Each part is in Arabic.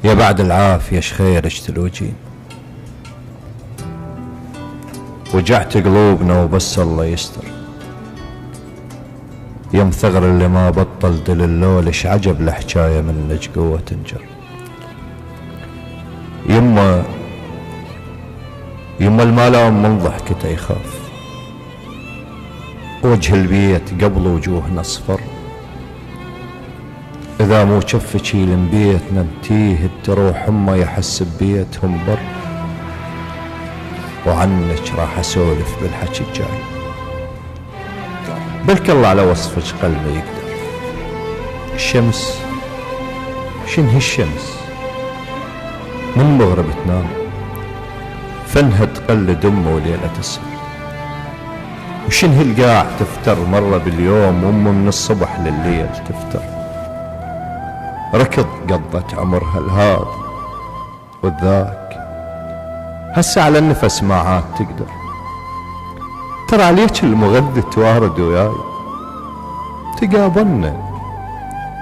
يا بعد العافية شخير اشتلوجين، وجعت قلوبنا وبس الله يستر. يم ثغر اللي ما بطل دل اللول، اش عجب الحكاية منك قوة تنجر. يما الملام من ضحكته يخاف، وجه البيت قبل وجوهنا صفر. إذا مو شفك يلم بيتنا انتيه تروح أمه يحس ببيتهم بر. وعنك راح أسولف بالحكي الجاي، بلك الله على وصفك قلبي يقدر. الشمس شنه الشمس من مغرب تنام، فنها تقلد أمه وليلة تسر. وشنه القاع تفتر مرة باليوم، وأمه من الصبح للليل تفتر. ركض قضت عمرها الهاد والذاك، هسه على النفس ما عاد تقدر. ترى عليك المغذي توارد وياي، تقابلنا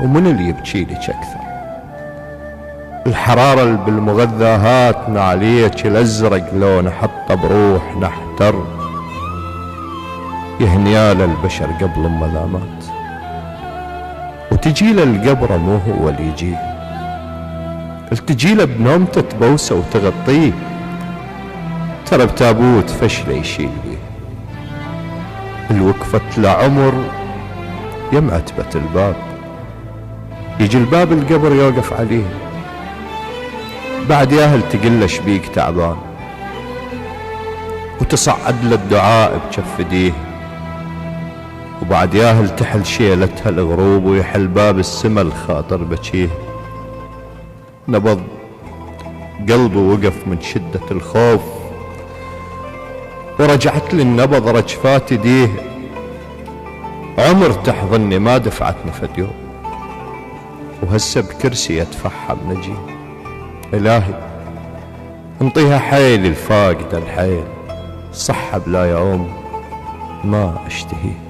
ومن اللي يبكي لك اكثر. الحرارة اللي بالمغذى هاتنا عليك، الازرق لونه حطه بروح نحتر. يهنيال البشر قبل ما ذا مات، وتجيله القبره مو هو اللي يجيه، تجيله بنومته تبوسه وتغطيه. ترى بتابوت فشله يشيل بيه، الوقفة لعمر يم عتبة الباب. يجي الباب القبر يوقف عليه، بعد ياهل تقله شبيك تعبان، وتصعد له الدعاء بجف ايديه. وبعد ياهل تحل شيلتها الغروب، ويحل باب السما الخاطر بكيه. نبض قلبه وقف من شدة الخوف، ورجعت لي النبض رجفات ايديه. عمر تحضني ما دفعتني فد يوم، وهسه بكرسي يتفحم نجي. الهي انطيها حيل الفاقدة الحيل، صحة بلا يوم ما اشتهيه.